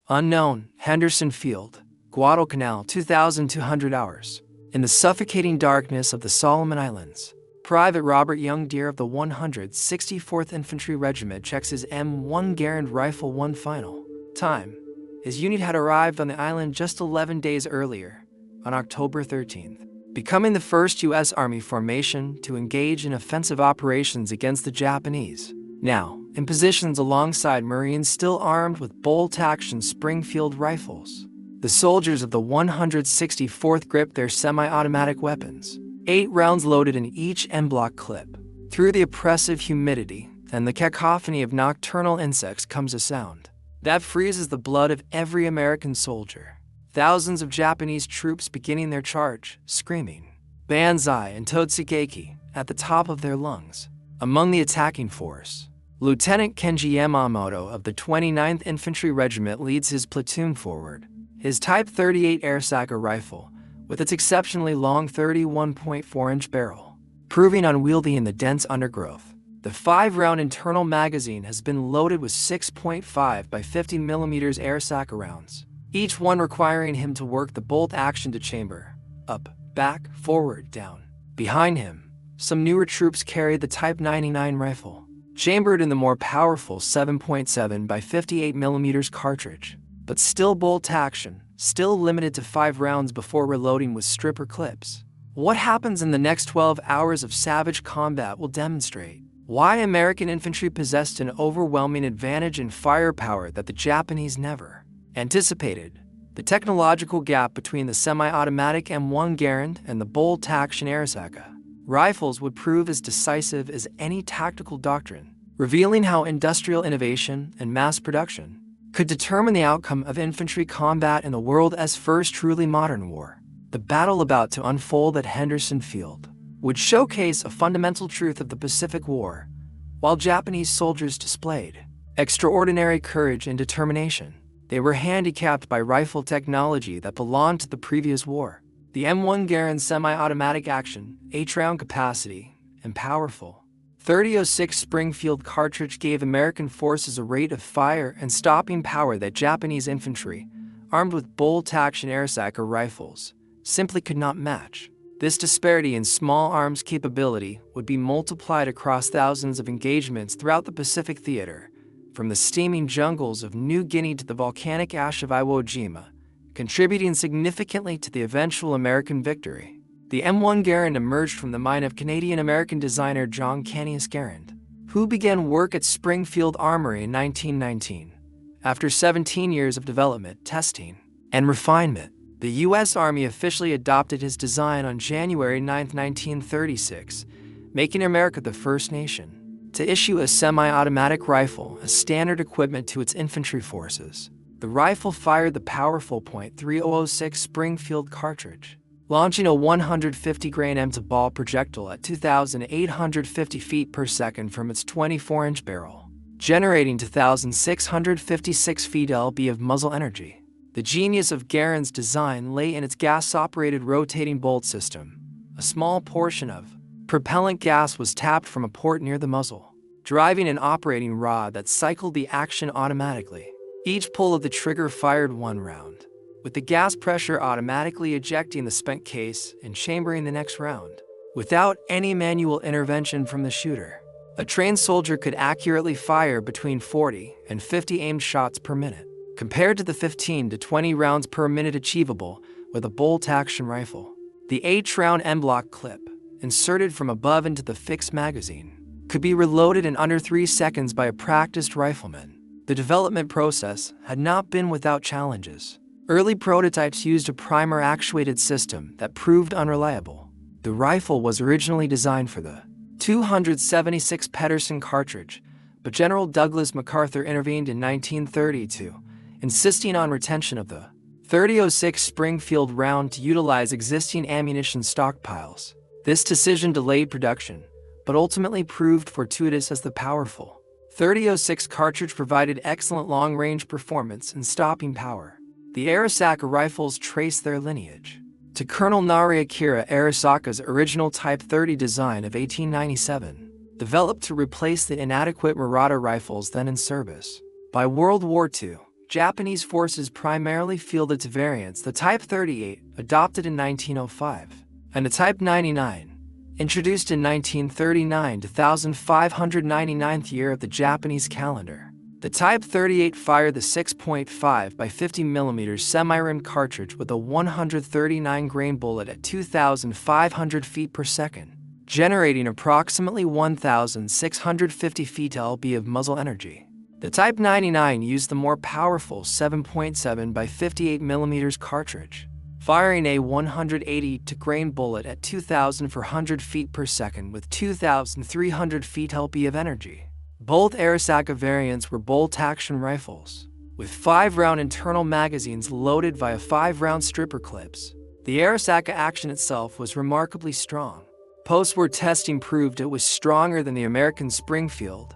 Unknown, Henderson Field, Guadalcanal, 2,200 hours. In the suffocating darkness of the Solomon Islands, Private Robert Young Deere of the 164th Infantry Regiment checks his M1 Garand rifle one final time. His unit had arrived on the island just 11 days earlier, on October 13th, becoming the first U.S. Army formation to engage in offensive operations against the Japanese. Now, in positions alongside Marines still armed with bolt-action Springfield rifles, the soldiers of the 164th gripped their semi-automatic weapons, 8 rounds loaded in each en-bloc clip. Through the oppressive humidity and the cacophony of nocturnal insects comes a sound that freezes the blood of every American soldier. Thousands of Japanese troops beginning their charge, screaming "Banzai" and "Totsugeki" at the top of their lungs. Among the attacking force, Lieutenant Kenji Yamamoto of the 29th Infantry Regiment leads his platoon forward. His Type 38 Arisaka rifle, with its exceptionally long 31.4-inch barrel, proving unwieldy in the dense undergrowth. The 5-round internal magazine has been loaded with 6.5 by 50 mm Arisaka rounds, each one requiring him to work the bolt action to chamber, up, back, forward, down. Behind him, some newer troops carried the Type 99 rifle, chambered in the more powerful 7.7 by 58 mm cartridge, but still bolt action, still limited to 5 rounds before reloading with stripper clips. What happens in the next 12 hours of savage combat will demonstrate why American infantry possessed an overwhelming advantage in firepower that the Japanese never anticipated. The technological gap between the semi-automatic M1 Garand and the bolt-action Arisaka rifles would prove as decisive as any tactical doctrine, revealing how industrial innovation and mass production could determine the outcome of infantry combat in the world's first truly modern war. The battle about to unfold at Henderson Field would showcase a fundamental truth of the Pacific War, while Japanese soldiers displayed extraordinary courage and determination. They were handicapped by rifle technology that belonged to the previous war. The M1 Garand semi-automatic action, 8-round capacity, and powerful .30-06 Springfield cartridge gave American forces a rate of fire and stopping power that Japanese infantry, armed with bolt-action Arisaka rifles, simply could not match. This disparity in small arms capability would be multiplied across thousands of engagements throughout the Pacific theater, from the steaming jungles of New Guinea to the volcanic ash of Iwo Jima, contributing significantly to the eventual American victory. The M1 Garand emerged from the mind of Canadian-American designer John Canius Garand, who began work at Springfield Armory in 1919. After 17 years of development, testing, and refinement, the U.S. Army officially adopted his design on January 9, 1936, making America the first nation to issue a semi-automatic rifle as standard equipment to its infantry forces. The rifle fired the powerful .3006 Springfield cartridge, launching a 150-grain M2-ball projectile at 2,850 feet per second from its 24-inch barrel, generating 2,656 feet lb of muzzle energy. The genius of Garand's design lay in its gas-operated rotating bolt system. A small portion of propellant gas was tapped from a port near the muzzle, driving an operating rod that cycled the action automatically. Each pull of the trigger fired 1 round, with the gas pressure automatically ejecting the spent case and chambering the next round, without any manual intervention from the shooter. A trained soldier could accurately fire between 40 and 50 aimed shots per minute, compared to the 15 to 20 rounds per minute achievable with a bolt-action rifle. The 8-round en-bloc clip, inserted from above into the fixed magazine, could be reloaded in under 3 seconds by a practiced rifleman. The development process had not been without challenges. Early prototypes used a primer-actuated system that proved unreliable. The rifle was originally designed for the 276 Pedersen cartridge, but General Douglas MacArthur intervened in 1932, insisting on retention of the .3006 Springfield round to utilize existing ammunition stockpiles. This decision delayed production, but ultimately proved fortuitous as the powerful .3006 cartridge provided excellent long-range performance and stopping power. The Arisaka rifles trace their lineage to Colonel Nariakira Arisaka's original Type 30 design of 1897, developed to replace the inadequate Murata rifles then in service. By World War II, Japanese forces primarily fielded two variants, the Type 38, adopted in 1905, and the Type 99, introduced in 1939 to 1599th year of the Japanese calendar. The Type 38 fired the 6.5 by 50 mm semi-rimmed cartridge with a 139-grain bullet at 2,500 feet per second, generating approximately 1,650 feet lb of muzzle energy. The Type 99 used the more powerful 7.7 by 58 mm cartridge, firing a 180-grain bullet at 2,400 feet per second with 2,300 feet lb of energy. Both Arisaka variants were bolt-action rifles, with 5-round internal magazines loaded via 5-round stripper clips. The Arisaka action itself was remarkably strong. Post-war testing proved it was stronger than the American Springfield,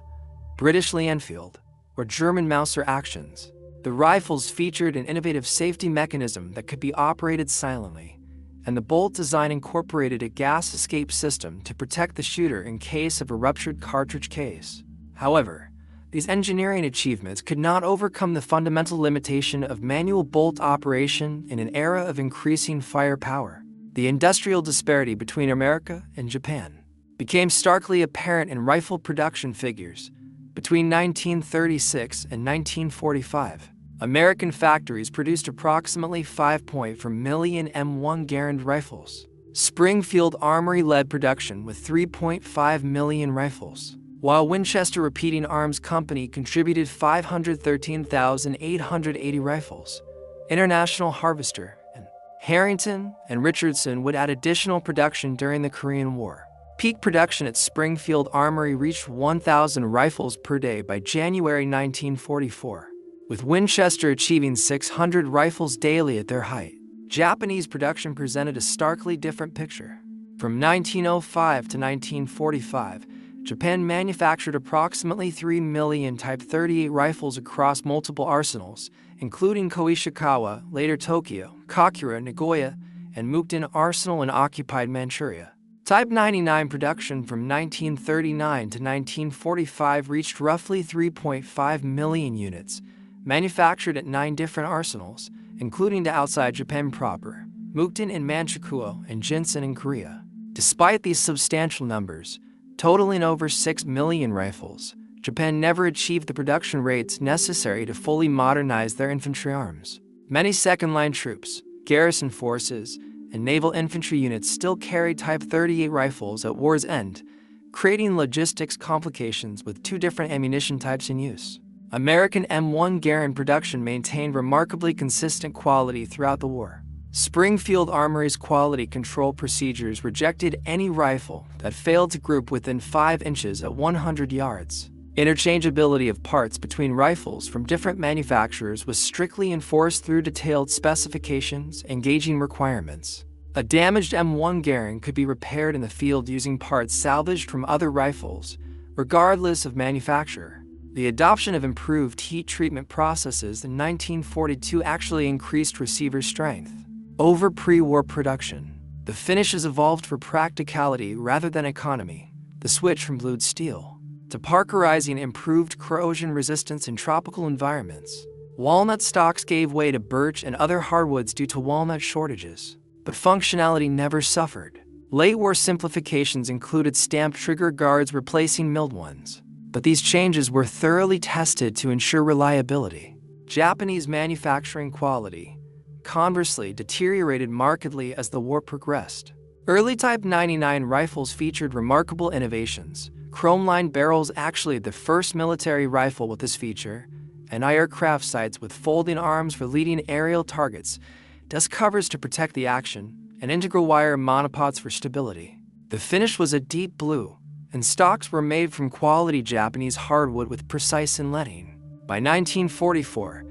British Lee Enfield, or German Mauser actions. The rifles featured an innovative safety mechanism that could be operated silently, and the bolt design incorporated a gas escape system to protect the shooter in case of a ruptured cartridge case. However, these engineering achievements could not overcome the fundamental limitation of manual bolt operation in an era of increasing firepower. The industrial disparity between America and Japan became starkly apparent in rifle production figures. Between 1936 and 1945, American factories produced approximately 5.4 million M1 Garand rifles. Springfield Armory led production with 3.5 million rifles, while Winchester Repeating Arms Company contributed 513,880 rifles. International Harvester and Harrington and Richardson would add additional production during the Korean War. Peak production at Springfield Armory reached 1,000 rifles per day by January 1944, with Winchester achieving 600 rifles daily at their height. Japanese production presented a starkly different picture. From 1905 to 1945, Japan manufactured approximately 3 million Type 38 rifles across multiple arsenals, including Koishikawa, later Tokyo, Kakura, Nagoya, and Mukden Arsenal in occupied Manchuria. Type 99 production from 1939 to 1945 reached roughly 3.5 million units, manufactured at 9 different arsenals, including to outside Japan proper, Mukden in Manchukuo and Jinsen in Korea. Despite these substantial numbers, totaling over 6 million rifles, Japan never achieved the production rates necessary to fully modernize their infantry arms. Many second-line troops, garrison forces, and naval infantry units still carried Type 38 rifles at war's end, creating logistics complications with 2 different ammunition types in use. American M1 Garand production maintained remarkably consistent quality throughout the war. Springfield Armory's quality control procedures rejected any rifle that failed to group within 5 inches at 100 yards. Interchangeability of parts between rifles from different manufacturers was strictly enforced through detailed specifications and gauging requirements. A damaged M1 Garand could be repaired in the field using parts salvaged from other rifles, regardless of manufacturer. The adoption of improved heat treatment processes in 1942 actually increased receiver strength. Over pre-war production, the finishes evolved for practicality rather than economy. The switch from blued steel to parkerizing improved corrosion resistance in tropical environments. Walnut stocks gave way to birch and other hardwoods due to walnut shortages, but functionality never suffered. Late war simplifications included stamped trigger guards replacing milled ones, but these changes were thoroughly tested to ensure reliability. Japanese manufacturing quality, conversely, deteriorated markedly as the war progressed. Early Type 99 rifles featured remarkable innovations. Chrome-lined barrels, actually the first military rifle with this feature, and aircraft sights with folding arms for leading aerial targets, dust covers to protect the action, and integral wire monopods for stability. The finish was a deep blue, and stocks were made from quality Japanese hardwood with precise inletting. By 1944,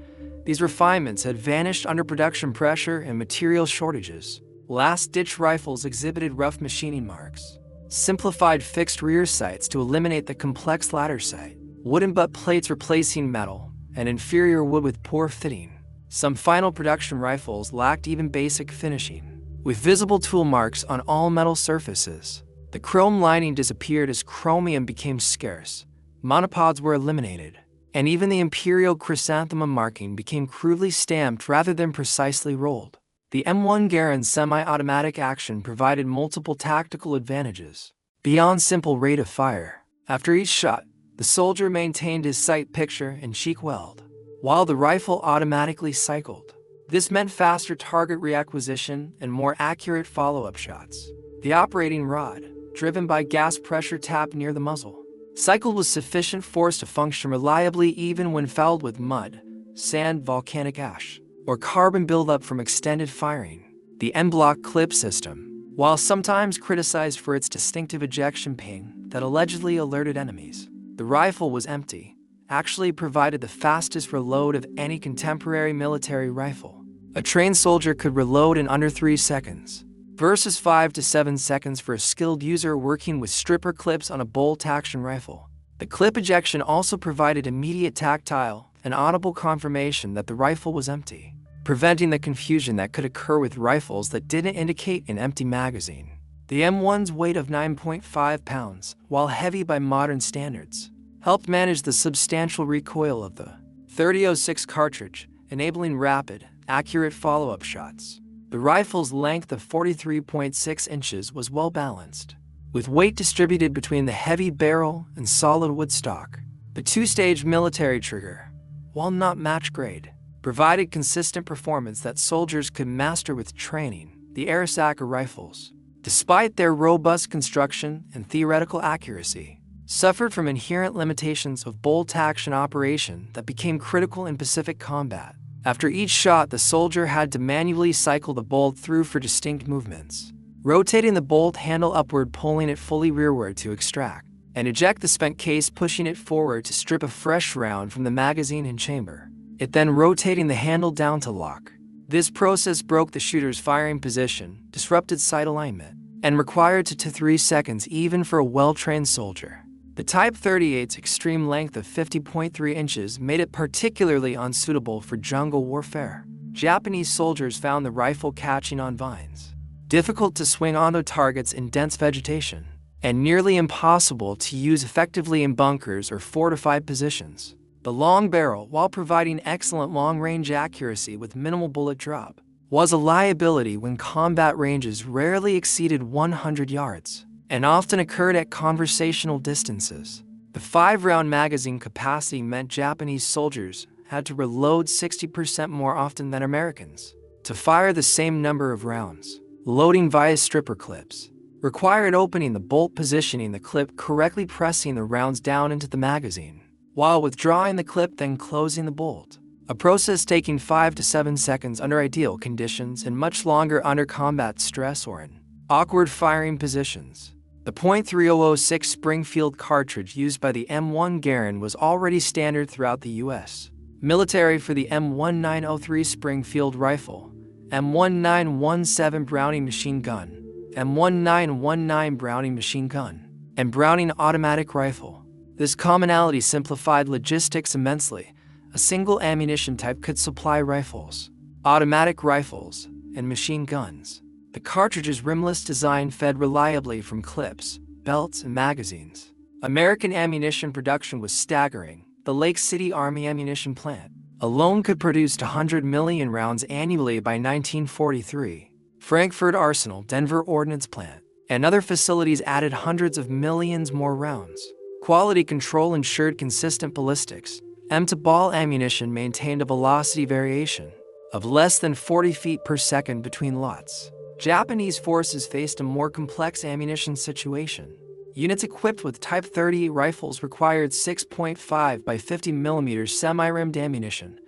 these refinements had vanished under production pressure and material shortages. Last-ditch rifles exhibited rough machining marks, simplified fixed rear sights to eliminate the complex ladder sight, wooden butt plates replacing metal, and inferior wood with poor fitting. Some final production rifles lacked even basic finishing, with visible tool marks on all metal surfaces. The chrome lining disappeared as chromium became scarce. Monopods were eliminated, and even the imperial chrysanthemum marking became crudely stamped rather than precisely rolled. The M1 Garand semi-automatic action provided multiple tactical advantages. Beyond simple rate of fire, after each shot, the soldier maintained his sight picture and cheek weld, while the rifle automatically cycled. This meant faster target reacquisition and more accurate follow-up shots. The operating rod, driven by gas pressure tap near the muzzle, cycled with sufficient force to function reliably even when fouled with mud, sand, volcanic ash, or carbon buildup from extended firing. The M-block clip system, while sometimes criticized for its distinctive ejection ping that allegedly alerted enemies, the rifle was empty, actually provided the fastest reload of any contemporary military rifle. A trained soldier could reload in under 3 seconds, versus 5 to 7 seconds for a skilled user working with stripper clips on a bolt-action rifle. The clip ejection also provided immediate tactile and audible confirmation that the rifle was empty, preventing the confusion that could occur with rifles that didn't indicate an empty magazine. The M1's weight of 9.5 pounds, while heavy by modern standards, helped manage the substantial recoil of the .30-06 cartridge, enabling rapid, accurate follow-up shots. The rifle's length of 43.6 inches was well balanced, with weight distributed between the heavy barrel and solid wood stock. The two-stage military trigger, while not match-grade, provided consistent performance that soldiers could master with training. The Arisaka rifles, despite their robust construction and theoretical accuracy, suffered from inherent limitations of bolt-action operation that became critical in Pacific combat. After each shot, the soldier had to manually cycle the bolt through for distinct movements, rotating the bolt handle upward, pulling it fully rearward to extract and eject the spent case, pushing it forward to strip a fresh round from the magazine and chamber, it then rotating the handle down to lock. This process broke the shooter's firing position, disrupted sight alignment, and required 2 to 3 seconds even for a well-trained soldier. The Type 38's extreme length of 50.3 inches made it particularly unsuitable for jungle warfare. Japanese soldiers found the rifle catching on vines, difficult to swing onto targets in dense vegetation, and nearly impossible to use effectively in bunkers or fortified positions. The long barrel, while providing excellent long-range accuracy with minimal bullet drop, was a liability when combat ranges rarely exceeded 100 yards. And often occurred at conversational distances. The 5-round magazine capacity meant Japanese soldiers had to reload 60% more often than Americans to fire the same number of rounds. Loading via stripper clips required opening the bolt, positioning the clip correctly, pressing the rounds down into the magazine, while withdrawing the clip, then closing the bolt. A process taking 5 to 7 seconds under ideal conditions and much longer under combat stress or in awkward firing positions. The .3006 Springfield cartridge used by the M1 Garand was already standard throughout the U.S. military for the M1903 Springfield rifle, M1917 Browning machine gun, M1919 Browning machine gun, and Browning automatic rifle. This commonality simplified logistics immensely. A single ammunition type could supply rifles, automatic rifles, and machine guns. The cartridge's rimless design fed reliably from clips, belts, and magazines. American ammunition production was staggering. The Lake City Army Ammunition Plant alone could produce 100 million rounds annually by 1943. Frankfurt Arsenal, Denver Ordnance Plant, and other facilities added hundreds of millions more rounds. Quality control ensured consistent ballistics. M2-ball ammunition maintained a velocity variation of less than 40 feet per second between lots. Japanese forces faced a more complex ammunition situation. Units equipped with Type 38 rifles required 6.5 by 50 mm semi-rimmed ammunition,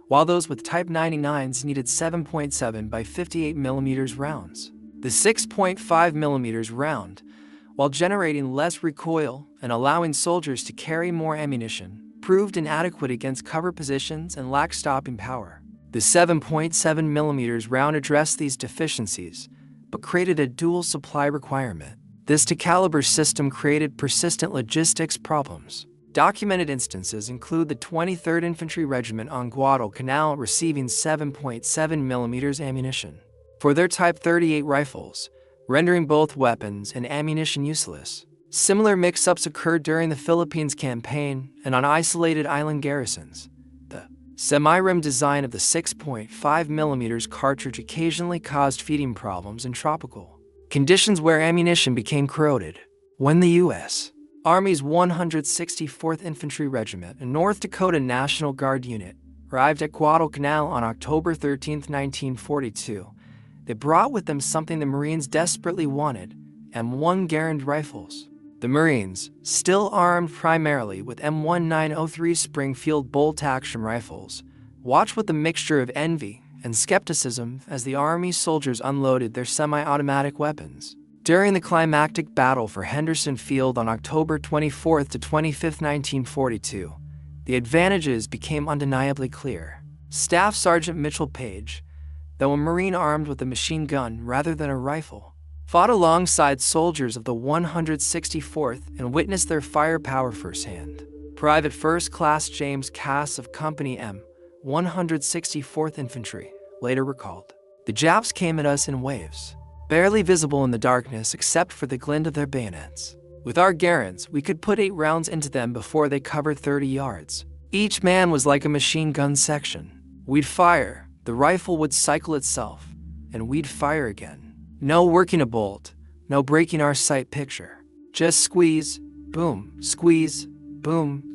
while those with Type 99s needed 7.7 by 58 mm rounds. The 6.5 mm round, while generating less recoil and allowing soldiers to carry more ammunition, proved inadequate against cover positions and lacked stopping power. The 7.7 mm round addressed these deficiencies, but created a dual supply requirement. This two-caliber system created persistent logistics problems. Documented instances include the 23rd Infantry Regiment on Guadalcanal receiving 7.7 mm ammunition for their Type 38 rifles, rendering both weapons and ammunition useless. Similar mix-ups occurred during the Philippines campaign and on isolated island garrisons. The semi-rim design of the 6.5mm cartridge occasionally caused feeding problems in tropical conditions where ammunition became corroded. When the U.S. Army's 164th Infantry Regiment, a North Dakota National Guard unit, arrived at Guadalcanal on October 13, 1942, they brought with them something the Marines desperately wanted: M1 Garand rifles. The Marines, still armed primarily with M1 903 Springfield bolt-action rifles, watched with a mixture of envy and skepticism as the Army soldiers unloaded their semi-automatic weapons. During the climactic battle for Henderson Field on October 24 to 25, 1942, the advantages became undeniably clear. Staff Sergeant Mitchell Page, though a Marine armed with a machine gun rather than a rifle, fought alongside soldiers of the 164th and witnessed their firepower firsthand. Private First Class James Cass of Company M, 164th Infantry, later recalled, "The Japs came at us in waves, barely visible in the darkness except for the glint of their bayonets. With our Garands, we could put 8 rounds into them before they covered 30 yards. Each man was like a machine gun section. We'd fire, the rifle would cycle itself, and we'd fire again. No working a bolt, no breaking our sight picture. Just squeeze, boom,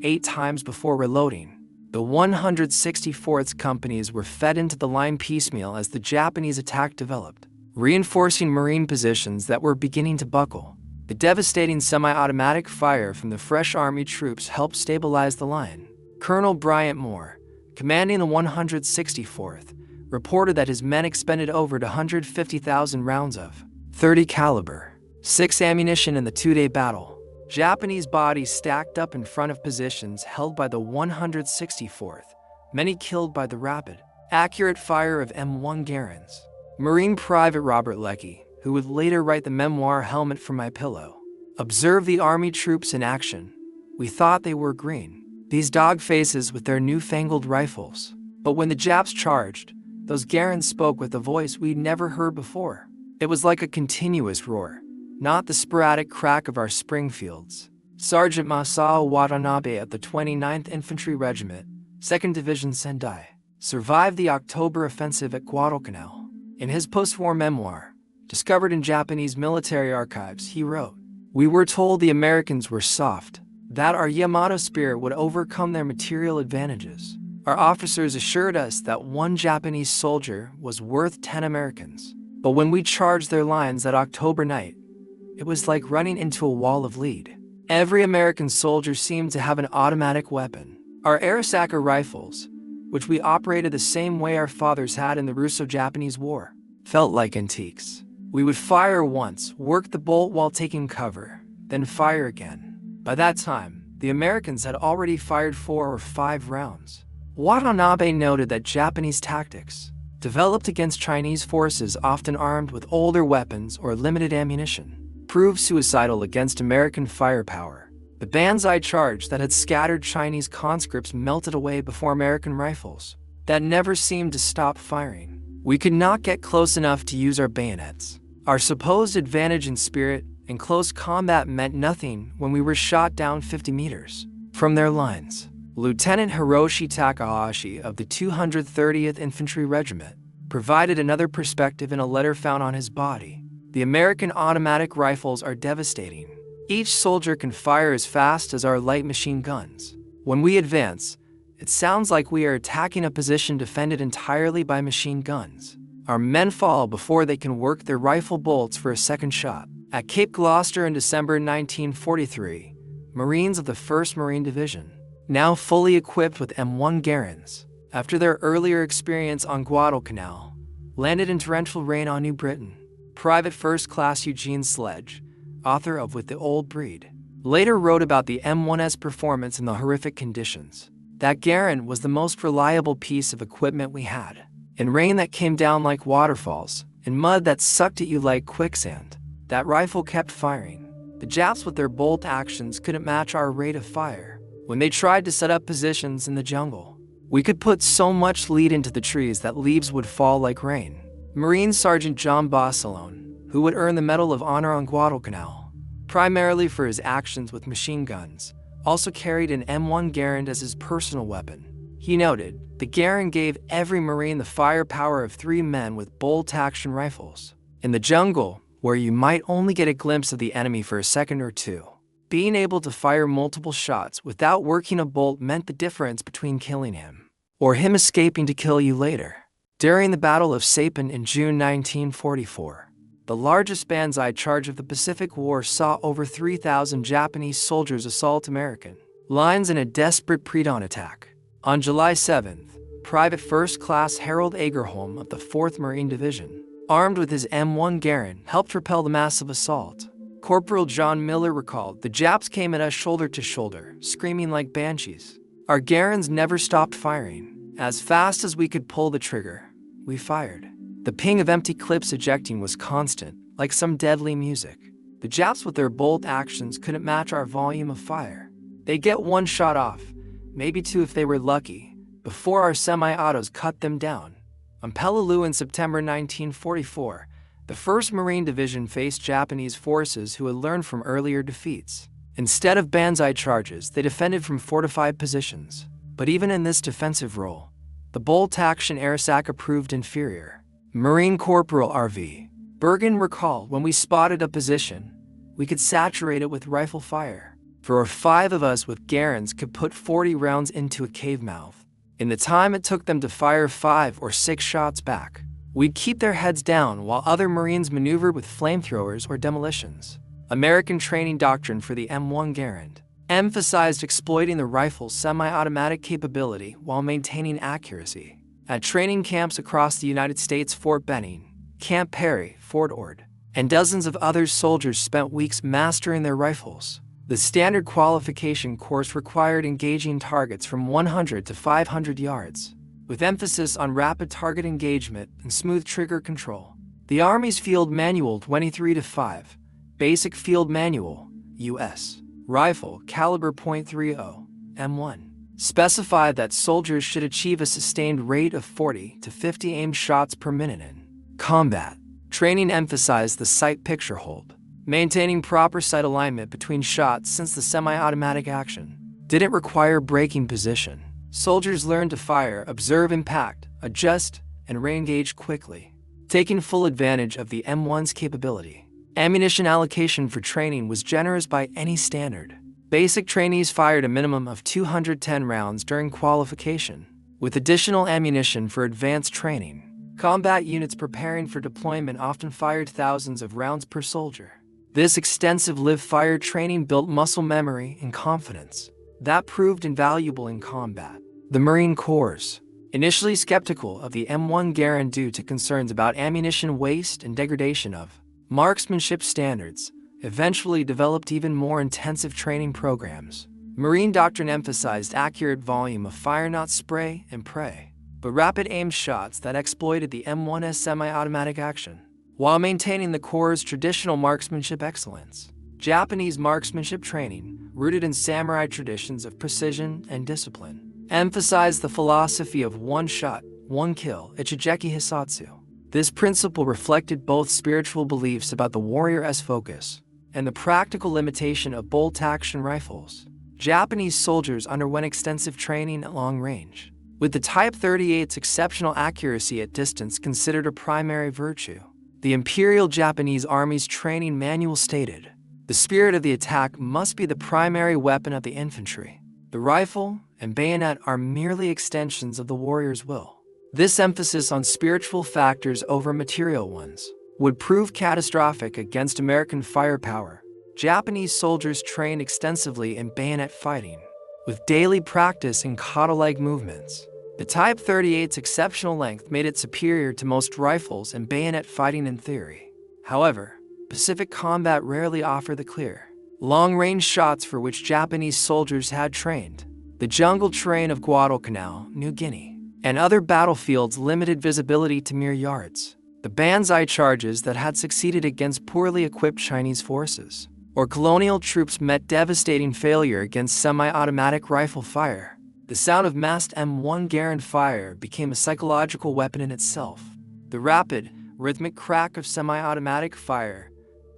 8 times before reloading." The 164th companies were fed into the line piecemeal as the Japanese attack developed, reinforcing Marine positions that were beginning to buckle. The devastating semi-automatic fire from the fresh Army troops helped stabilize the line. Colonel Bryant Moore, commanding the 164th, reported that his men expended over 150,000 rounds of .30 caliber, 6 ammunition in the 2-day battle. Japanese bodies stacked up in front of positions held by the 164th, many killed by the rapid, accurate fire of M1 Garands. Marine Private Robert Leckie, who would later write the memoir Helmet for My Pillow, observed the Army troops in action. "We thought they were green, these dog faces with their newfangled rifles. But when the Japs charged, those Garands spoke with a voice we'd never heard before. It was like a continuous roar, not the sporadic crack of our Springfields." Sergeant Masao Watanabe of the 29th Infantry Regiment, 2nd Division Sendai, survived the October offensive at Guadalcanal. In his post-war memoir, discovered in Japanese military archives, he wrote, "We were told the Americans were soft, that our Yamato spirit would overcome their material advantages. Our officers assured us that 1 Japanese soldier was worth 10 Americans. But when we charged their lines that October night, it was like running into a wall of lead. Every American soldier seemed to have an automatic weapon. Our Arisaka rifles, which we operated the same way our fathers had in the Russo-Japanese War, felt like antiques. We would fire once, work the bolt while taking cover, then fire again. By that time, the Americans had already fired 4 or 5 rounds." Watanabe noted that Japanese tactics, developed against Chinese forces often armed with older weapons or limited ammunition, proved suicidal against American firepower. The Banzai charge that had scattered Chinese conscripts melted away before American rifles that never seemed to stop firing. We could not get close enough to use our bayonets. Our supposed advantage in spirit and close combat meant nothing when we were shot down 50 meters from their lines. Lieutenant Hiroshi Takahashi of the 230th Infantry Regiment provided another perspective in a letter found on his body. "The American automatic rifles are devastating. Each soldier can fire as fast as our light machine guns. When we advance, it sounds like we are attacking a position defended entirely by machine guns. Our men fall before they can work their rifle bolts for a second shot." At Cape Gloucester in December 1943, Marines of the 1st Marine Division, now fully equipped with M1 Garands, after their earlier experience on Guadalcanal, landed in torrential rain on New Britain. Private First Class Eugene Sledge, author of With the Old Breed, later wrote about the M1's performance in the horrific conditions. "That Garand was the most reliable piece of equipment we had. In rain that came down like waterfalls, in mud that sucked at you like quicksand, that rifle kept firing. The Japs with their bolt actions couldn't match our rate of fire. When they tried to set up positions in the jungle, we could put so much lead into the trees that leaves would fall like rain." Marine Sergeant John Bossalone, who would earn the Medal of Honor on Guadalcanal, primarily for his actions with machine guns, also carried an M1 Garand as his personal weapon. He noted, "The Garand gave every Marine the firepower of 3 men with bolt-action rifles. In the jungle, where you might only get a glimpse of the enemy for a second or two, being able to fire multiple shots without working a bolt meant the difference between killing him or him escaping to kill you later." During the Battle of Saipan in June 1944, the largest Banzai charge of the Pacific War saw over 3,000 Japanese soldiers assault American lines in a desperate pre-dawn attack. On July 7th, Private First Class Harold Agerholm of the 4th Marine Division, armed with his M1 Garand, helped repel the massive assault. Corporal John Miller recalled, "The Japs came at us shoulder to shoulder, screaming like banshees. Our Garands never stopped firing. As fast as we could pull the trigger, we fired. The ping of empty clips ejecting was constant, like some deadly music. The Japs with their bolt actions couldn't match our volume of fire. They'd get 1 shot off, maybe 2 if they were lucky, before our semi-autos cut them down." On Peleliu in September 1944, the 1st Marine Division faced Japanese forces who had learned from earlier defeats. Instead of Banzai charges, they defended from fortified positions. But even in this defensive role, the bolt-action Arisaka proved inferior. Marine Corporal R.V. Bergen recalled, "When we spotted a position, we could saturate it with rifle fire. 4 or 5 of us with Garands could put 40 rounds into a cave mouth. In the time it took them to fire 5 or 6 shots back, we'd keep their heads down while other Marines maneuvered with flamethrowers or demolitions." American training doctrine for the M1 Garand emphasized exploiting the rifle's semi-automatic capability while maintaining accuracy. At training camps across the United States, Fort Benning, Camp Perry, Fort Ord, and dozens of other soldiers spent weeks mastering their rifles. The standard qualification course required engaging targets from 100 to 500 yards, with emphasis on rapid target engagement and smooth trigger control. The Army's Field Manual 23-5, Basic Field Manual, U.S. Rifle Caliber .30, M1, specified that soldiers should achieve a sustained rate of 40 to 50 aimed shots per minute in combat. Training emphasized the sight picture hold, maintaining proper sight alignment between shots since the semi-automatic action didn't require breaking position. Soldiers learned to fire, observe impact, adjust, and re-engage quickly, taking full advantage of the M1's capability. Ammunition allocation for training was generous by any standard. Basic trainees fired a minimum of 210 rounds during qualification, with additional ammunition for advanced training. Combat units preparing for deployment often fired thousands of rounds per soldier. This extensive live-fire training built muscle memory and confidence that proved invaluable in combat. The Marine Corps, initially skeptical of the M1 Garand due to concerns about ammunition waste and degradation of marksmanship standards, eventually developed even more intensive training programs. Marine doctrine emphasized accurate volume of fire, not spray and pray, but rapid aimed shots that exploited the M1's semi-automatic action, while maintaining the Corps' traditional marksmanship excellence. Japanese marksmanship training, rooted in samurai traditions of precision and discipline, emphasized the philosophy of 1 shot, 1 kill, Ichijeki Hisatsu. This principle reflected both spiritual beliefs about the warrior's focus and the practical limitation of bolt-action rifles. Japanese soldiers underwent extensive training at long range, with the Type 38's exceptional accuracy at distance considered a primary virtue. The Imperial Japanese Army's training manual stated, "The spirit of the attack must be the primary weapon of the infantry. The rifle and bayonet are merely extensions of the warrior's will." This emphasis on spiritual factors over material ones would prove catastrophic against American firepower. Japanese soldiers trained extensively in bayonet fighting, with daily practice in kata-leg movements. The Type 38's exceptional length made it superior to most rifles and bayonet fighting in theory. However, Pacific combat rarely offered the clear, long-range shots for which Japanese soldiers had trained. The jungle terrain of Guadalcanal, New Guinea, and other battlefields limited visibility to mere yards. The Banzai charges that had succeeded against poorly equipped Chinese forces or colonial troops met devastating failure against semi-automatic rifle fire. The sound of massed M1 Garand fire became a psychological weapon in itself. The rapid, rhythmic crack of semi-automatic fire,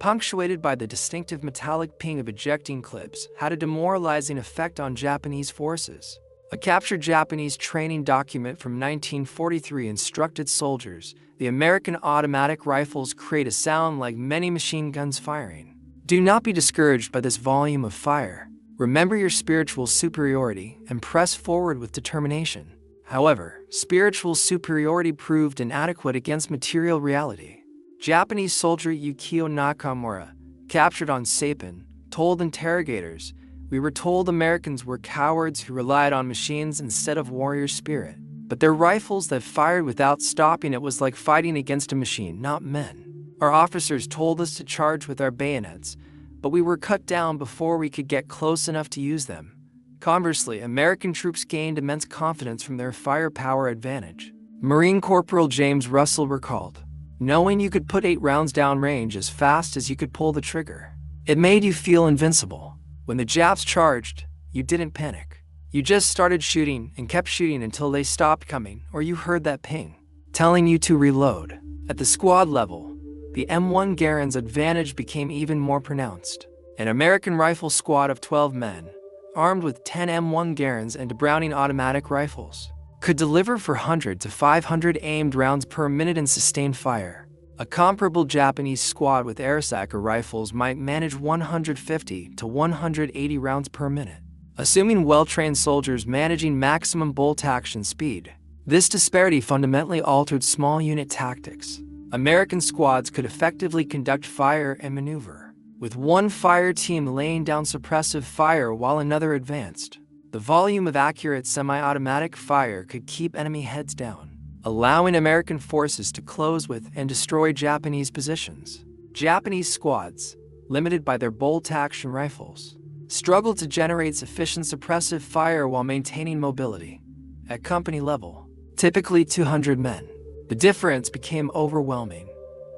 punctuated by the distinctive metallic ping of ejecting clips, had a demoralizing effect on Japanese forces. A captured Japanese training document from 1943 instructed soldiers, "The American automatic rifles create a sound like many machine guns firing. Do not be discouraged by this volume of fire. Remember your spiritual superiority and press forward with determination." However, spiritual superiority proved inadequate against material reality. Japanese soldier Yukio Nakamura, captured on Saipan, told interrogators, "We were told Americans were cowards who relied on machines instead of warrior spirit. But their rifles that fired without stopping, it was like fighting against a machine, not men. Our officers told us to charge with our bayonets, but we were cut down before we could get close enough to use them." Conversely, American troops gained immense confidence from their firepower advantage. Marine Corporal James Russell recalled, "Knowing you could put 8 rounds downrange as fast as you could pull the trigger, it made you feel invincible. When the Japs charged, you didn't panic. You just started shooting and kept shooting until they stopped coming or you heard that ping, telling you to reload." At the squad level, the M1 Garand's advantage became even more pronounced. An American rifle squad of 12 men, armed with 10 M1 Garands and Browning automatic rifles, could deliver 400 to 500 aimed rounds per minute in sustained fire. A comparable Japanese squad with Arisaka rifles might manage 150 to 180 rounds per minute, assuming well-trained soldiers managing maximum bolt action speed. This disparity fundamentally altered small unit tactics. American squads could effectively conduct fire and maneuver, with one fire team laying down suppressive fire while another advanced. The volume of accurate semi-automatic fire could keep enemy heads down, allowing American forces to close with and destroy Japanese positions. Japanese squads, limited by their bolt-action rifles, struggled to generate sufficient suppressive fire while maintaining mobility. At company level, typically 200 men, the difference became overwhelming.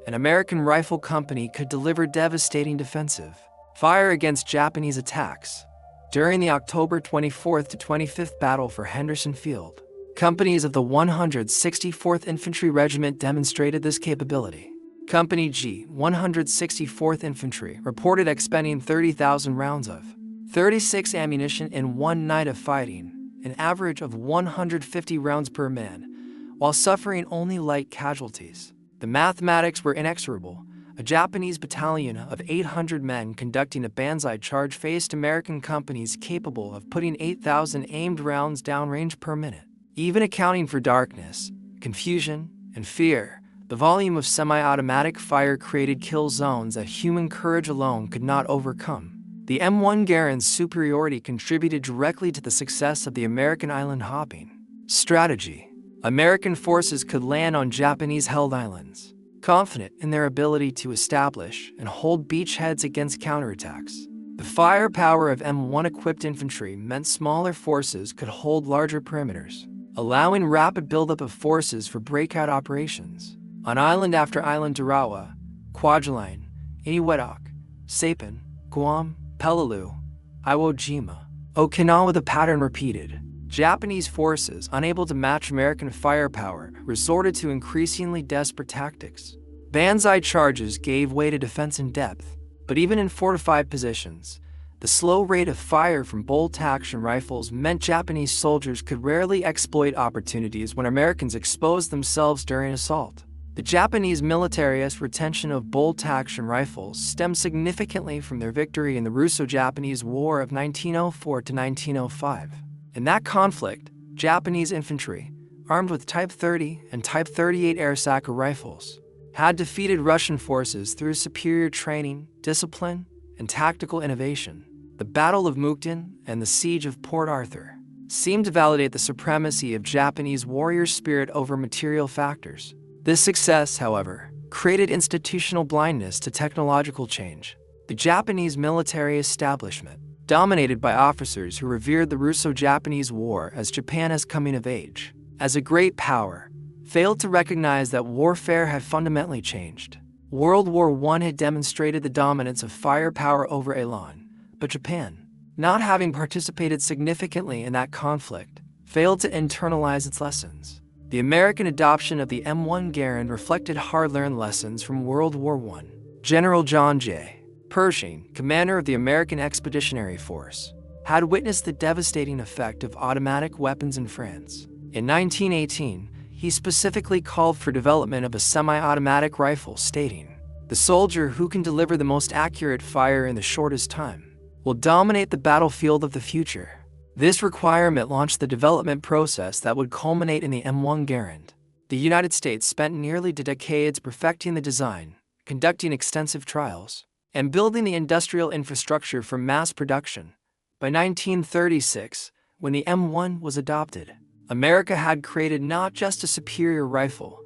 An American rifle company could deliver devastating defensive fire against Japanese attacks. During the October 24th to 25th Battle for Henderson Field, companies of the 164th Infantry Regiment demonstrated this capability. Company G, 164th Infantry, reported expending 30,000 rounds of .36 ammunition in one night of fighting, an average of 150 rounds per man, while suffering only light casualties. The mathematics were inexorable. A Japanese battalion of 800 men conducting a banzai charge faced American companies capable of putting 8,000 aimed rounds downrange per minute. Even accounting for darkness, confusion, and fear, the volume of semi-automatic fire created kill zones that human courage alone could not overcome. The M1 Garand's superiority contributed directly to the success of the American island hopping strategy. American forces could land on Japanese-held islands, confident in their ability to establish and hold beachheads against counterattacks. The firepower of M1-equipped infantry meant smaller forces could hold larger perimeters, allowing rapid buildup of forces for breakout operations. On island after island, Darawa, Kwajalein, Iniwetok, Saipan, Guam, Peleliu, Iwo Jima, Okinawa, the pattern repeated. Japanese forces, unable to match American firepower, resorted to increasingly desperate tactics. Banzai charges gave way to defense in depth, but even in fortified positions, the slow rate of fire from bolt-action rifles meant Japanese soldiers could rarely exploit opportunities when Americans exposed themselves during assault. The Japanese military's retention of bolt-action rifles stemmed significantly from their victory in the Russo-Japanese War of 1904 to 1905. In that conflict, Japanese infantry, armed with Type 30 and Type 38 Arisaka rifles, had defeated Russian forces through superior training, discipline, and tactical innovation. The Battle of Mukden and the Siege of Port Arthur seemed to validate the supremacy of Japanese warrior spirit over material factors. This success, however, created institutional blindness to technological change. The Japanese military establishment, dominated by officers who revered the Russo-Japanese War as Japan's coming of age as a great power, failed to recognize that warfare had fundamentally changed. World War I had demonstrated the dominance of firepower over Elan, but Japan, not having participated significantly in that conflict, failed to internalize its lessons. The American adoption of the M1 Garand reflected hard-learned lessons from World War I. General John J. Pershing, commander of the American Expeditionary Force, had witnessed the devastating effect of automatic weapons in France. In 1918, he specifically called for development of a semi-automatic rifle, stating, "The soldier who can deliver the most accurate fire in the shortest time will dominate the battlefield of the future." This requirement launched the development process that would culminate in the M1 Garand. The United States spent nearly 2 decades perfecting the design, conducting extensive trials, and building the industrial infrastructure for mass production. By 1936, when the M1 was adopted, America had created not just a superior rifle,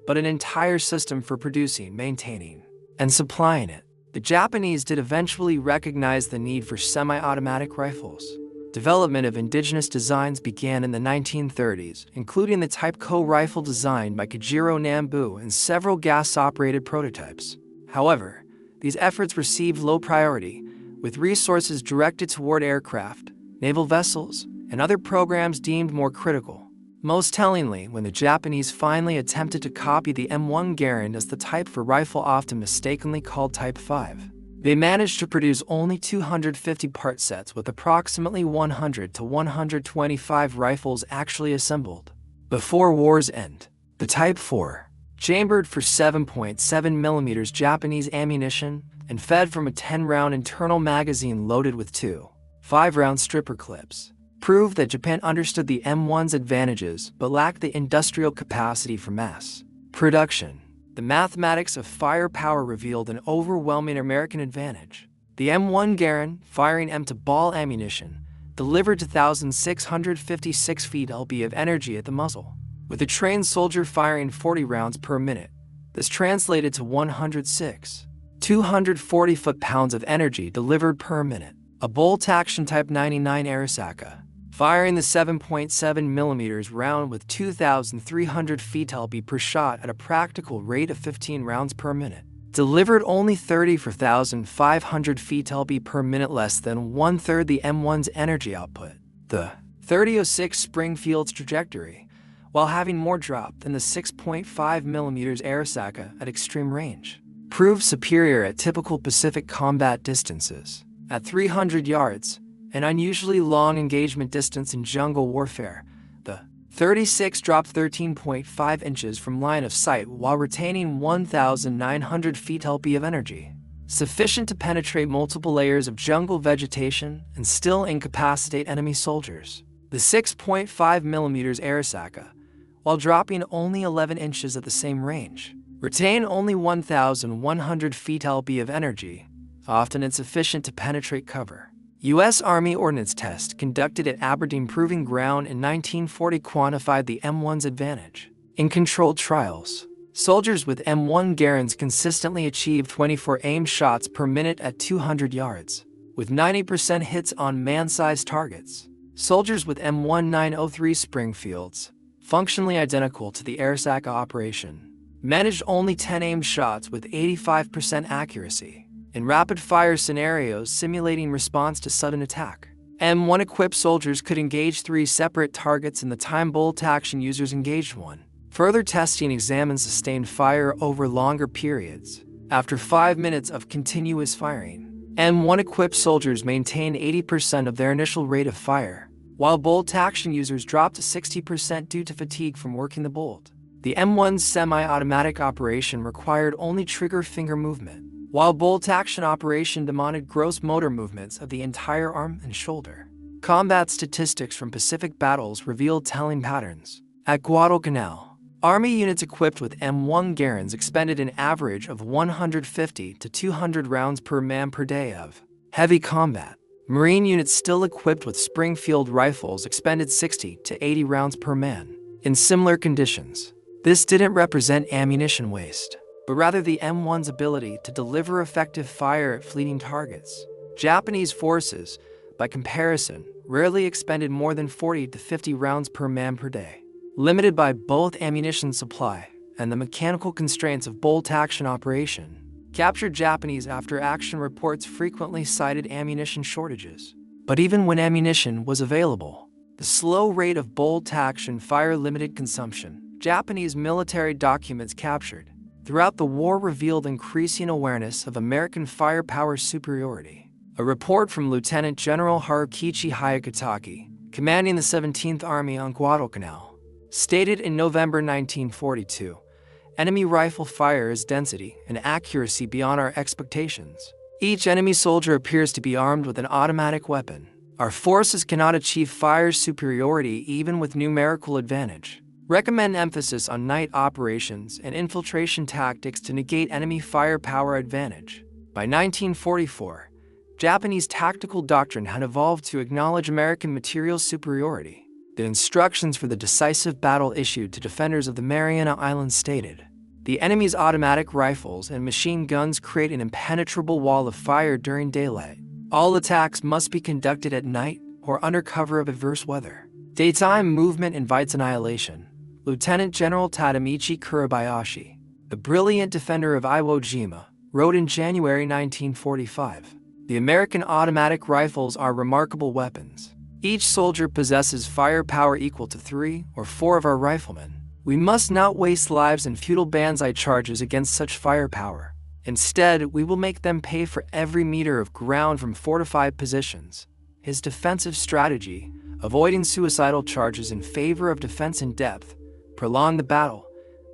but an entire system for producing, maintaining, and supplying it. The Japanese did eventually recognize the need for semi-automatic rifles. Development of indigenous designs began in the 1930s, including the Type Co rifle designed by Kajiro Nambu and several gas-operated prototypes. However, these efforts received low priority, with resources directed toward aircraft, naval vessels, and other programs deemed more critical. Most tellingly, when the Japanese finally attempted to copy the M1 Garand as the type for rifle often mistakenly called Type 5, they managed to produce only 250 part sets with approximately 100 to 125 rifles actually assembled. Before war's end, the Type 4, chambered for 7.7mm Japanese ammunition and fed from a 10-round internal magazine loaded with 2 5-round stripper clips, proved that Japan understood the M1's advantages but lacked the industrial capacity for mass production. The mathematics of firepower revealed an overwhelming American advantage. The M1 Garand, firing M2 ammunition, delivered 2,656 feet lb of energy at the muzzle. With a trained soldier firing 40 rounds per minute, this translated to 106, 240 foot-pounds of energy delivered per minute. A bolt-action Type 99 Arisaka, firing the 7.7mm round with 2,300 feet lb per shot at a practical rate of 15 rounds per minute, delivered only 30 for 1,500 feet lb per minute, less than one-third the M1's energy output. The 3006 Springfield's trajectory, while having more drop than the 6.5mm Arisaka at extreme range, proved superior at typical Pacific combat distances. At 300 yards, an unusually long engagement distance in jungle warfare, the 36 dropped 13.5 inches from line of sight while retaining 1,900 feet lb of energy, sufficient to penetrate multiple layers of jungle vegetation and still incapacitate enemy soldiers. The 6.5mm Arisaka, while dropping only 11 inches at the same range, retained only 1,100 feet lb of energy, often insufficient to penetrate cover. U.S. Army Ordnance Test conducted at Aberdeen Proving Ground in 1940 quantified the M1's advantage. In controlled trials, soldiers with M1 Garands consistently achieved 24 aim shots per minute at 200 yards, with 90% hits on man-sized targets. Soldiers with M1 903 Springfields, functionally identical to the Arisaka operation, managed only 10 aim shots with 85% accuracy in rapid-fire scenarios simulating response to sudden attack. M1-equipped soldiers could engage 3 separate targets in the time bolt-action users engaged 1. Further testing examined sustained fire over longer periods. After 5 minutes of continuous firing, M1-equipped soldiers maintained 80% of their initial rate of fire, while bolt-action users dropped to 60% due to fatigue from working the bolt. The M1's semi-automatic operation required only trigger finger movement, while bolt-action operation demanded gross motor movements of the entire arm and shoulder. Combat statistics from Pacific battles revealed telling patterns. At Guadalcanal, Army units equipped with M1 Garands expended an average of 150 to 200 rounds per man per day of heavy combat. Marine units still equipped with Springfield rifles expended 60 to 80 rounds per man. In similar conditions, this didn't represent ammunition waste, but rather the M1's ability to deliver effective fire at fleeting targets. Japanese forces, by comparison, rarely expended more than 40 to 50 rounds per man per day, limited by both ammunition supply and the mechanical constraints of bolt-action operation. Captured Japanese after-action reports frequently cited ammunition shortages. But even when ammunition was available, the slow rate of bolt-action fire limited consumption. Japanese military documents captured throughout the war revealed increasing awareness of American firepower superiority. A report from Lieutenant General Harukichi Hayakatake, commanding the 17th Army on Guadalcanal, stated in November 1942, "Enemy rifle fire is density and accuracy beyond our expectations. Each enemy soldier appears to be armed with an automatic weapon. Our forces cannot achieve fire superiority even with numerical advantage. Recommend emphasis on night operations and infiltration tactics to negate enemy firepower advantage." By 1944, Japanese tactical doctrine had evolved to acknowledge American material superiority. The instructions for the decisive battle issued to defenders of the Mariana Islands stated, "The enemy's automatic rifles and machine guns create an impenetrable wall of fire during daylight. All attacks must be conducted at night or under cover of adverse weather. Daytime movement invites annihilation." Lieutenant General Tadamichi Kurabayashi, the brilliant defender of Iwo Jima, wrote in January 1945, "The American automatic rifles are remarkable weapons. Each soldier possesses firepower equal to 3 or 4 of our riflemen. We must not waste lives in futile banzai charges against such firepower. Instead, we will make them pay for every meter of ground from fortified positions." His defensive strategy, avoiding suicidal charges in favor of defense in depth, prolonged the battle,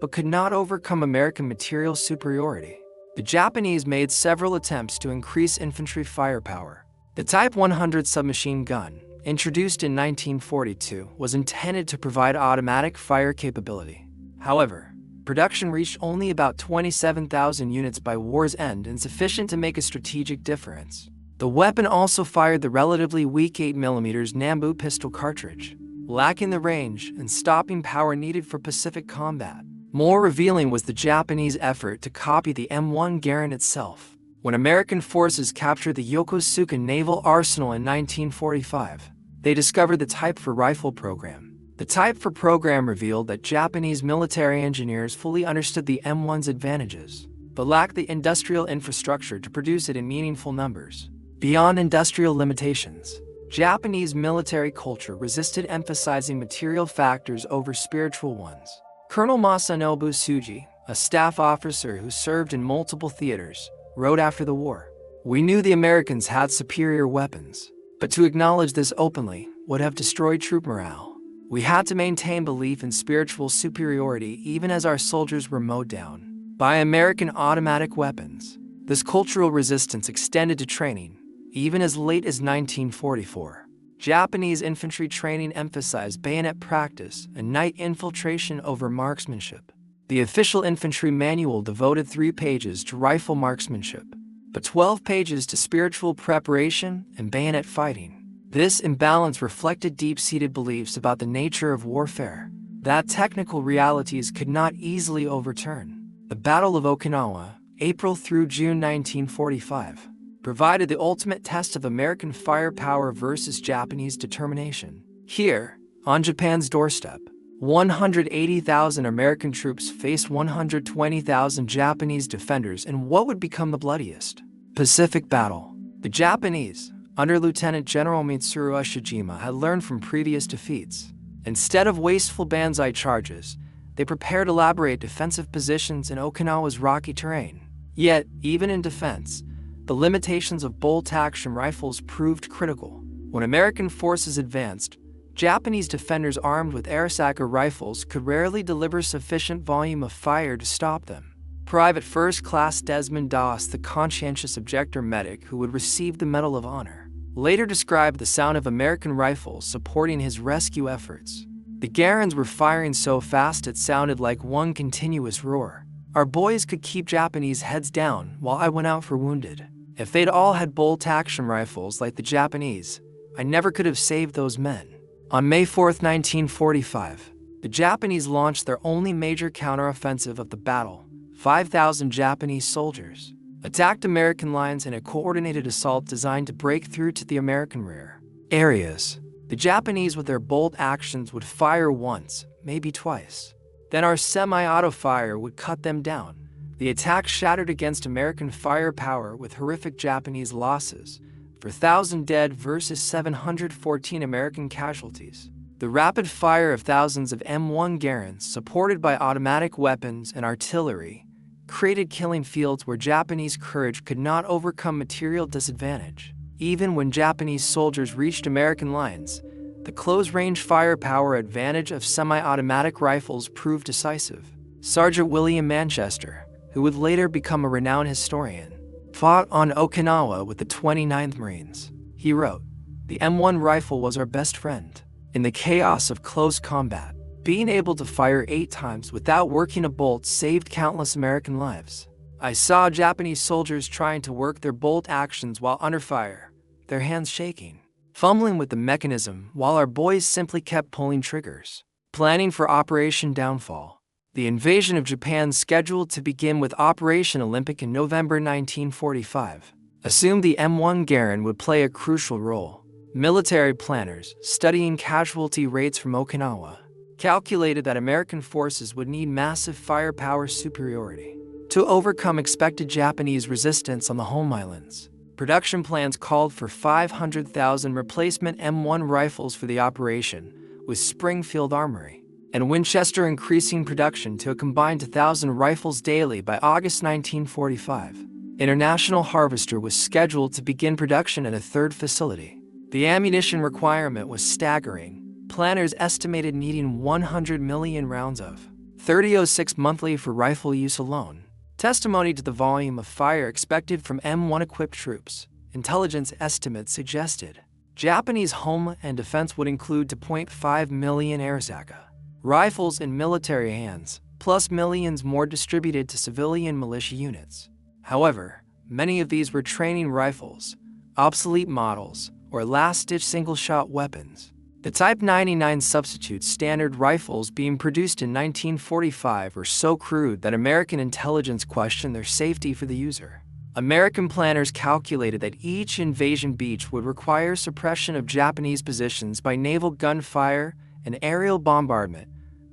but could not overcome American material superiority. The Japanese made several attempts to increase infantry firepower. The Type 100 submachine gun, introduced in 1942, was intended to provide automatic fire capability. However, production reached only about 27,000 units by war's end, insufficient to make a strategic difference. The weapon also fired the relatively weak 8mm Nambu pistol cartridge, lacking the range and stopping power needed for Pacific combat. More revealing was the Japanese effort to copy the M1 Garand itself. When American forces captured the Yokosuka Naval Arsenal in 1945, they discovered the Type 4 rifle program. The Type 4 program revealed that Japanese military engineers fully understood the M1's advantages, but lacked the industrial infrastructure to produce it in meaningful numbers. Beyond industrial limitations, Japanese military culture resisted emphasizing material factors over spiritual ones. Colonel Masanobu Tsuji, a staff officer who served in multiple theaters, wrote after the war, "We knew the Americans had superior weapons, but to acknowledge this openly would have destroyed troop morale. We had to maintain belief in spiritual superiority even as our soldiers were mowed down by American automatic weapons." This cultural resistance extended to training, even as late as 1944. Japanese infantry training emphasized bayonet practice and night infiltration over marksmanship. The official infantry manual devoted 3 pages to rifle marksmanship, but 12 pages to spiritual preparation and bayonet fighting. This imbalance reflected deep-seated beliefs about the nature of warfare that technical realities could not easily overturn. The Battle of Okinawa, April through June 1945, provided the ultimate test of American firepower versus Japanese determination. Here, on Japan's doorstep, 180,000 American troops faced 120,000 Japanese defenders in what would become the bloodiest Pacific battle. The Japanese, under Lieutenant General Mitsuru Ushijima, had learned from previous defeats. Instead of wasteful banzai charges, they prepared elaborate defensive positions in Okinawa's rocky terrain. Yet, even in defense, the limitations of bolt-action rifles proved critical. When American forces advanced, Japanese defenders armed with Arisaka rifles could rarely deliver sufficient volume of fire to stop them. Private First Class Desmond Doss, the conscientious objector medic who would receive the Medal of Honor, later described the sound of American rifles supporting his rescue efforts. "The Garands were firing so fast it sounded like one continuous roar. Our boys could keep Japanese heads down while I went out for wounded. If they'd all had bolt-action rifles like the Japanese, I never could have saved those men." On May 4, 1945, the Japanese launched their only major counteroffensive of the battle. 5,000 Japanese soldiers attacked American lines in a coordinated assault designed to break through to the American rear areas. The Japanese, with their bolt actions, would fire once, maybe twice. Then our semi-auto fire would cut them down. The attack shattered against American firepower with horrific Japanese losses, 4,000 dead versus 714 American casualties. The rapid fire of thousands of M1 Garands, supported by automatic weapons and artillery, created killing fields where Japanese courage could not overcome material disadvantage. Even when Japanese soldiers reached American lines, the close-range firepower advantage of semi-automatic rifles proved decisive. Sergeant William Manchester, who would later become a renowned historian, fought on Okinawa with the 29th Marines. He wrote, "The M1 rifle was our best friend. In the chaos of close combat, being able to fire 8 times without working a bolt saved countless American lives. I saw Japanese soldiers trying to work their bolt actions while under fire, their hands shaking, fumbling with the mechanism while our boys simply kept pulling triggers." Planning for Operation Downfall. The invasion of Japan, scheduled to begin with Operation Olympic in November 1945, assumed the M1 Garand would play a crucial role. Military planners, studying casualty rates from Okinawa, calculated that American forces would need massive firepower superiority to overcome expected Japanese resistance on the home islands. Production plans called for 500,000 replacement M1 rifles for the operation, with Springfield Armory and Winchester increasing production to a combined 1,000 rifles daily by August 1945. International Harvester was scheduled to begin production at a third facility. The ammunition requirement was staggering. Planners estimated needing 100 million rounds of .30-06 monthly for rifle use alone. Testimony to the volume of fire expected from M1-equipped troops. Intelligence estimates suggested Japanese home and defense would include 2.5 million Arisaka rifles in military hands, plus millions more distributed to civilian militia units. However, many of these were training rifles, obsolete models, or last-ditch single-shot weapons. The Type 99 substitute standard rifles being produced in 1945 were so crude that American intelligence questioned their safety for the user. American planners calculated that each invasion beach would require suppression of Japanese positions by naval gunfire and aerial bombardment,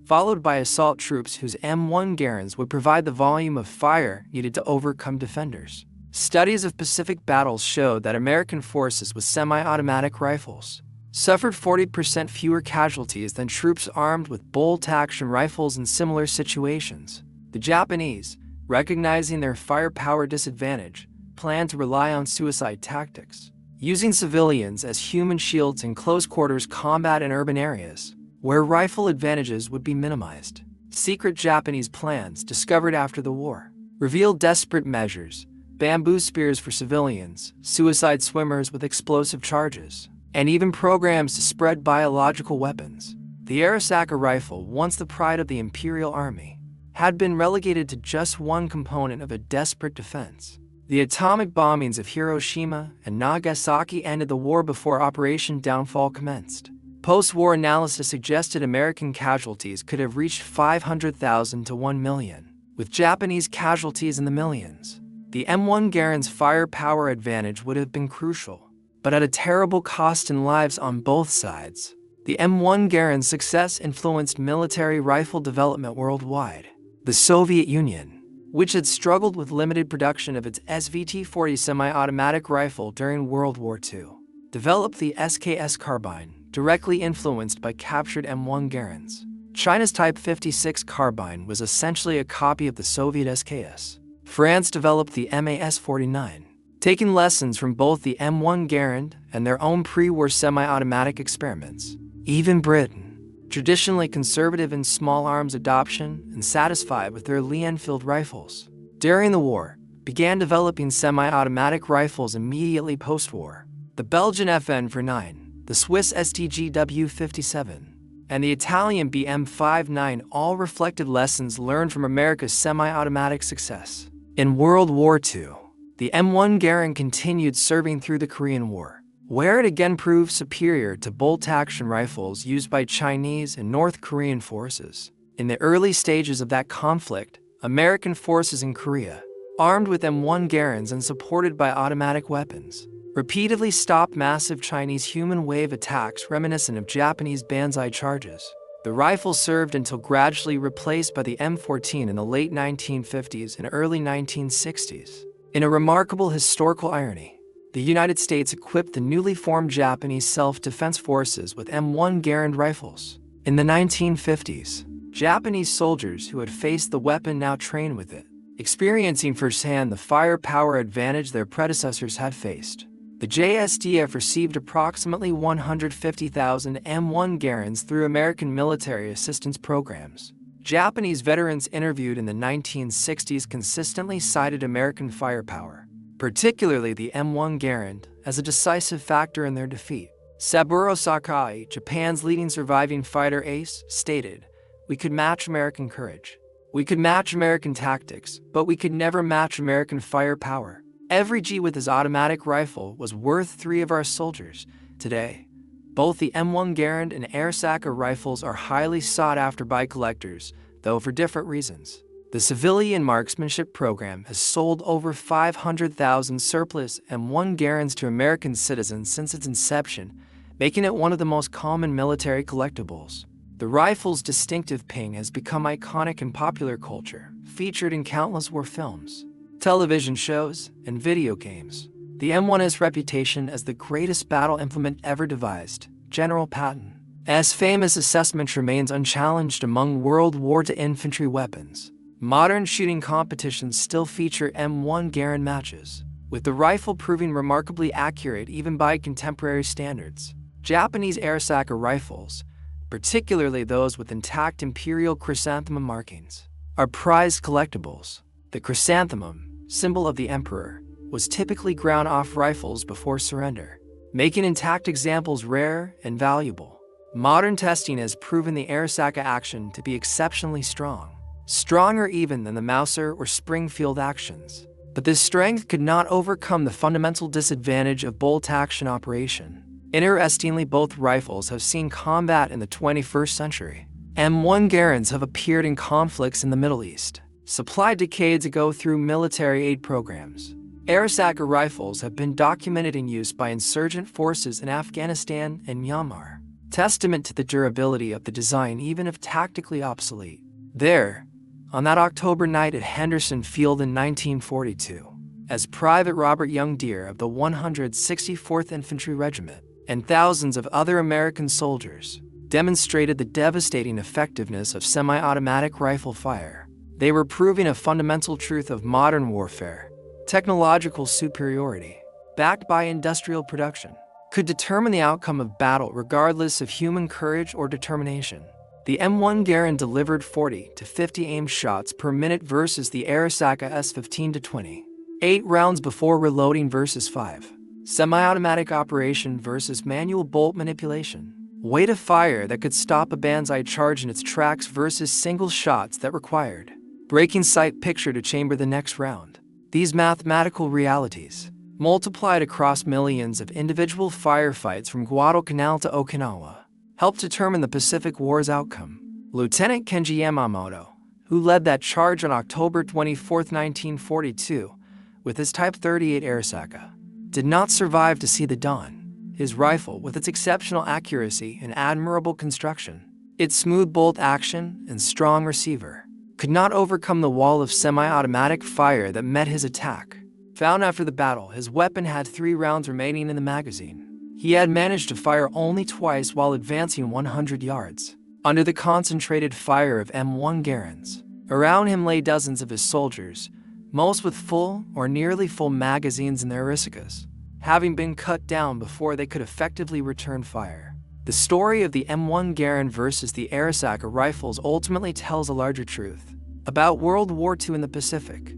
followed by assault troops whose M1 Garands would provide the volume of fire needed to overcome defenders. Studies of Pacific battles showed that American forces with semi-automatic rifles suffered 40% fewer casualties than troops armed with bolt-action rifles in similar situations. The Japanese, recognizing their firepower disadvantage, planned to rely on suicide tactics, using civilians as human shields in close-quarters combat in urban areas, where rifle advantages would be minimized. Secret Japanese plans discovered after the war revealed desperate measures: bamboo spears for civilians, suicide swimmers with explosive charges, and even programs to spread biological weapons. The Arisaka rifle, once the pride of the Imperial Army, had been relegated to just one component of a desperate defense. The atomic bombings of Hiroshima and Nagasaki ended the war before Operation Downfall commenced. Post-war analysis suggested American casualties could have reached 500,000 to 1 million, with Japanese casualties in the millions. The M1 Garand's firepower advantage would have been crucial, but at a terrible cost in lives on both sides. The M1 Garand's success influenced military rifle development worldwide. The Soviet Union, which had struggled with limited production of its SVT-40 semi-automatic rifle during World War II, developed the SKS carbine, directly influenced by captured M1 Garands. China's Type 56 carbine was essentially a copy of the Soviet SKS. France developed the MAS-49, taking lessons from both the M1 Garand and their own pre-war semi-automatic experiments. Even Britain, traditionally conservative in small arms adoption and satisfied with their Lee-Enfield rifles, during the war, began developing semi-automatic rifles immediately post-war. The Belgian FN-49, the Swiss STG-W57, and the Italian BM-59 all reflected lessons learned from America's semi-automatic success. In World War II, the M1 Garand continued serving through the Korean War, where it again proved superior to bolt-action rifles used by Chinese and North Korean forces. In the early stages of that conflict, American forces in Korea, armed with M1 Garands and supported by automatic weapons, repeatedly stopped massive Chinese human wave attacks reminiscent of Japanese banzai charges. The rifle served until gradually replaced by the M14 in the late 1950s and early 1960s. In a remarkable historical irony, the United States equipped the newly formed Japanese self-defense forces with M1 Garand rifles. In the 1950s, Japanese soldiers who had faced the weapon now trained with it. experiencing firsthand the firepower advantage their predecessors had faced. The JSDF received approximately 150,000 M1 Garands through American military assistance programs. Japanese veterans interviewed in the 1960s consistently cited American firepower, particularly the M1 Garand, as a decisive factor in their defeat. Saburo Sakai, Japan's leading surviving fighter ace, stated, "We could match American courage. We could match American tactics, but we could never match American firepower. Every G with his automatic rifle was worth 3 of our soldiers." Today, both the M1 Garand and Arisaka rifles are highly sought after by collectors, though for different reasons. The civilian marksmanship program has sold over 500,000 surplus M1 Garands to American citizens since its inception, making it one of the most common military collectibles. The rifle's distinctive ping has become iconic in popular culture, featured in countless war films, television shows, and video games. The M1's reputation as the greatest battle implement ever devised, General Patton's famous assessment remains unchallenged among World War II infantry weapons. Modern shooting competitions still feature M1 Garand matches, with the rifle proving remarkably accurate even by contemporary standards. Japanese Arisaka rifles, particularly those with intact imperial chrysanthemum markings, are prized collectibles. The chrysanthemum, symbol of the emperor, was typically ground off rifles before surrender, making intact examples rare and valuable. Modern testing has proven the Arisaka action to be exceptionally strong, stronger even than the Mauser or Springfield actions. But this strength could not overcome the fundamental disadvantage of bolt-action operation. Interestingly, both rifles have seen combat in the 21st century. M1 Garands have appeared in conflicts in the Middle East, supplied decades ago through military aid programs. Arisaka rifles have been documented in use by insurgent forces in Afghanistan and Myanmar, testament to the durability of the design even if tactically obsolete. There, on that October night at Henderson Field in 1942, as Private Robert Young Deere of the 164th Infantry Regiment and thousands of other American soldiers demonstrated the devastating effectiveness of semi-automatic rifle fire, they were proving a fundamental truth of modern warfare. Technological superiority, backed by industrial production, could determine the outcome of battle regardless of human courage or determination. The M1 Garand delivered 40 to 50 aim shots per minute versus the Arisaka S 15 to 20. 8 rounds before reloading versus 5. Semi-automatic operation versus manual bolt manipulation. Weight of fire that could stop a banzai charge in its tracks versus single shots that required breaking sight picture to chamber the next round. These mathematical realities, multiplied across millions of individual firefights from Guadalcanal to Okinawa, helped determine the Pacific War's outcome. Lieutenant Kenji Yamamoto, who led that charge on October 24, 1942, with his Type 38 Arisaka, did not survive to see the dawn. His rifle, with its exceptional accuracy and admirable construction, its smooth bolt action and strong receiver, could not overcome the wall of semi-automatic fire that met his attack. Found after the battle, his weapon had 3 rounds remaining in the magazine. He had managed to fire only twice while advancing 100 yards, under the concentrated fire of M1 Garands. Around him lay dozens of his soldiers, most with full or nearly full magazines in their Arisakas, having been cut down before they could effectively return fire. The story of the M1 Garand versus the Arisaka rifles ultimately tells a larger truth about World War II in the Pacific,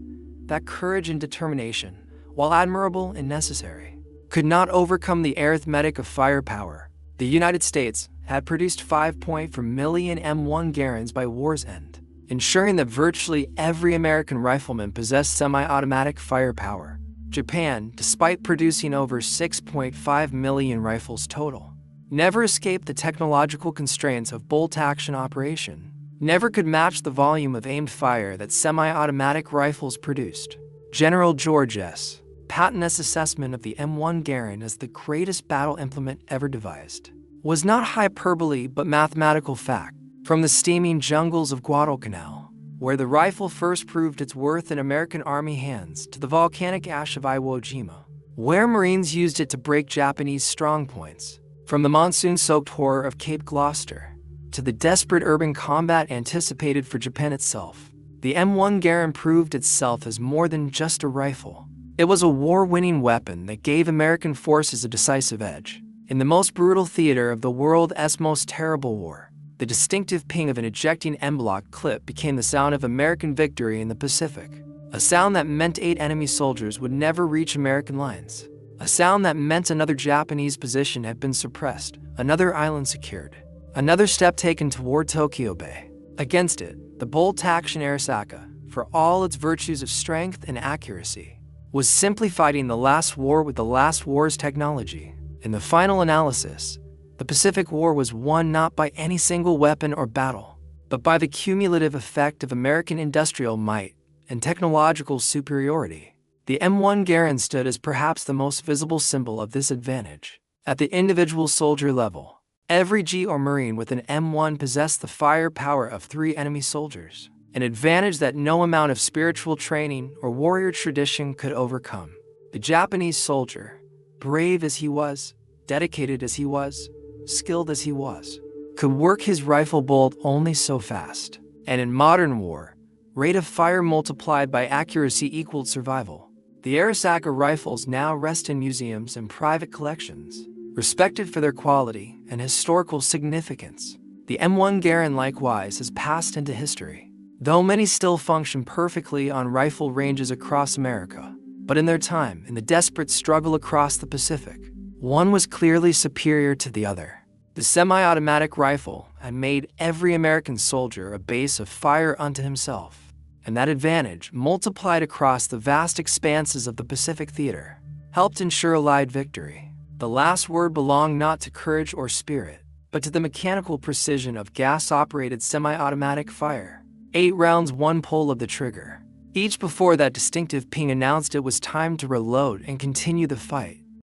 that courage and determination, while admirable and necessary, could not overcome the arithmetic of firepower. The United States had produced 5.4 million M1 Garands by war's end, ensuring that virtually every American rifleman possessed semi-automatic firepower. Japan, despite producing over 6.5 million rifles total, never escaped the technological constraints of bolt-action operation, never could match the volume of aimed fire that semi-automatic rifles produced. General George S. Patton's assessment of the M1 Garand as the greatest battle implement ever devised was not hyperbole but mathematical fact. From the steaming jungles of Guadalcanal, where the rifle first proved its worth in American Army hands, to the volcanic ash of Iwo Jima, where Marines used it to break Japanese strongpoints, from the monsoon-soaked horror of Cape Gloucester to the desperate urban combat anticipated for Japan itself, The M1 Garand proved itself as more than just a rifle. It was a war-winning weapon that gave American forces a decisive edge. In the most brutal theater of the world's most terrible war, the distinctive ping of an ejecting en-bloc clip became the sound of American victory in the Pacific. A sound that meant 8 enemy soldiers would never reach American lines. A sound that meant another Japanese position had been suppressed, another island secured, another step taken toward Tokyo Bay. Against it, the bold action Arisaka, for all its virtues of strength and accuracy, was simply fighting the last war with the last war's technology. In the final analysis, the Pacific War was won not by any single weapon or battle, but by the cumulative effect of American industrial might and technological superiority. The M1 Garand stood as perhaps the most visible symbol of this advantage. At the individual soldier level, every G or Marine with an M1 possessed the firepower of 3 enemy soldiers, an advantage that no amount of spiritual training or warrior tradition could overcome. The Japanese soldier, brave as he was, dedicated as he was, skilled as he was, could work his rifle bolt only so fast. And in modern war, rate of fire multiplied by accuracy equaled survival. The Arisaka rifles now rest in museums and private collections, respected for their quality and historical significance. The M1 Garand likewise has passed into history, though many still function perfectly on rifle ranges across America. But in their time, in the desperate struggle across the Pacific, one was clearly superior to the other. The semi-automatic rifle had made every American soldier a base of fire unto himself, and that advantage, multiplied across the vast expanses of the Pacific theater, helped ensure Allied victory. The last word belonged not to courage or spirit, but to the mechanical precision of gas-operated semi-automatic fire. 8 rounds, 1 pull of the trigger, each before that distinctive ping announced it was time to reload and continue the fight.